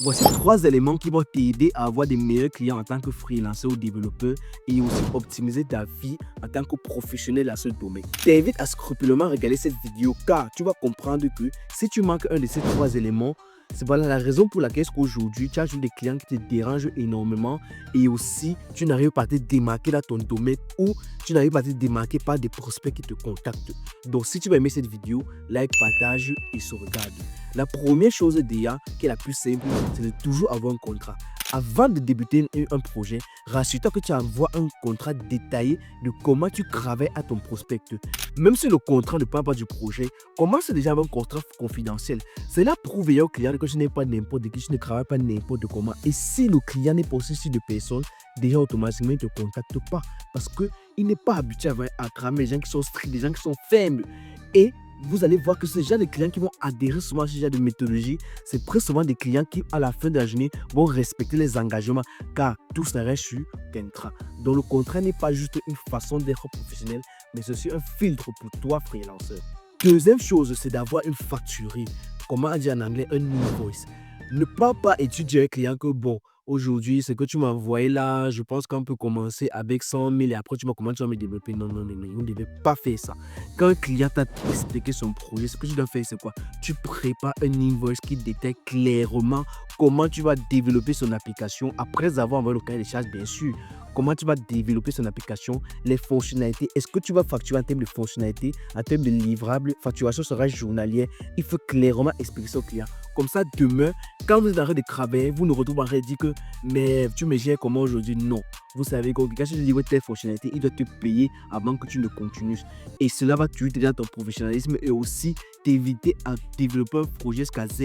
Voici 3 éléments qui vont t'aider à avoir des meilleurs clients en tant que freelancer ou développeur et aussi optimiser ta vie en tant que professionnel dans ce domaine. Je t'invite à scrupuleusement regarder cette vidéo car tu vas comprendre que si tu manques un de ces 3 éléments, c'est voilà la raison pour laquelle aujourd'hui tu as des clients qui te dérangent énormément et aussi tu n'arrives pas à te démarquer dans ton domaine ou tu n'arrives pas à te démarquer par des prospects qui te contactent. Donc si tu vas aimer cette vidéo, like, partage et sauvegarde. La première chose déjà, qui est la plus simple, c'est de toujours avoir un contrat. Avant de débuter un projet, rassure-toi que tu envoies un contrat détaillé de comment tu travailles à ton prospect. Même si le contrat ne parle pas du projet, commence déjà avec un contrat confidentiel. Cela prouve au client que je n'ai pas n'importe qui, je ne travaille pas n'importe comment. Et si le client n'est pas aussi sur de personnes, déjà automatiquement il ne te contacte pas parce qu'il n'est pas habitué à travailler des gens qui sont stricts, des gens qui sont fermes. Et vous allez voir que ce genre de clients qui vont adhérer souvent à ce genre de méthodologie, c'est très souvent des clients qui, à la fin de la journée, vont respecter les engagements car tout serait sur contrat. Donc, le contrat n'est pas juste une façon d'être professionnel, mais c'est aussi un filtre pour toi, freelancer. Deuxième chose, c'est d'avoir une facturée. Comment dire en anglais, un invoice. Ne pas étudier un client que bon, aujourd'hui, ce que tu m'as envoyé là, je pense qu'on peut commencer avec 100 000 et après tu vas commencer à me développer. Non, non, non, non, vous ne devez pas faire ça. Quand un client t'a expliqué son projet, ce que tu dois faire, c'est quoi? Tu prépares un invoice qui détaille clairement comment tu vas développer son application après avoir envoyé le cahier des charges, bien sûr. Comment tu vas développer son application, les fonctionnalités. Est-ce que tu vas facturer en termes de fonctionnalités, en termes de livrables, facturation sera journalière. Il faut clairement expliquer ça au client. Comme ça, demain, quand vous êtes en train de travailler, vous ne retrouvez pas à dire que mais tu me gères comment aujourd'hui? Non. Vous savez que quand je te dis telle fonctionnalité, il doit te payer avant que tu ne continues. Et cela va tuer déjà ton professionnalisme et aussi t'éviter à développer un projet jusqu'à Z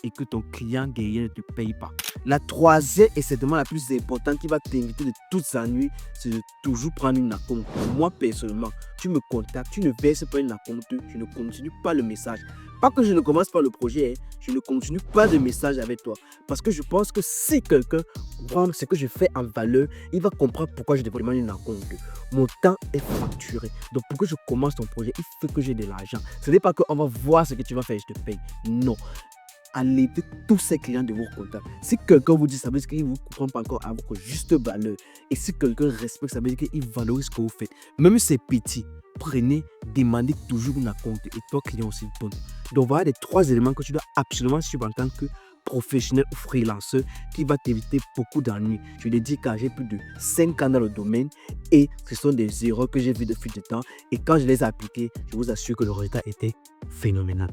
et que ton client derrière ne te paye pas. La troisième et certainement la plus importante qui va t'inviter de toutes ennuis, c'est de toujours prendre une acompte. Moi, personnellement, tu me contactes, tu ne verses pas une acompte, je ne continue pas le message. Pas que je ne commence pas le projet, je ne continue pas de message avec toi. Parce que je pense que si quelqu'un prend ce que je fais en valeur, il va comprendre pourquoi je devrais demander une acompte. Mon temps est facturé. Donc pour que je commence ton projet, il faut que j'ai de l'argent. Ce n'est pas qu'on va voir ce que tu vas faire et je te paye. Non. Enlevez tous ces clients de vos contacts. Si quelqu'un vous dit ça, veut dire qu'il ne vous comprend pas encore à votre juste valeur. Et si quelqu'un respecte, ça veut dire qu'il valorise ce que vous faites. Même si c'est petit, prenez, demandez toujours une acompte. Et toi, client aussi, donne. Donc voilà les 3 éléments que tu dois absolument suivre en tant que professionnel ou freelancer qui va t'éviter beaucoup d'ennuis. Je l'ai dit car j'ai plus de 5 ans dans le domaine et ce sont des erreurs que j'ai vues depuis du temps. Et quand je les ai appliquées, je vous assure que le résultat était phénoménal.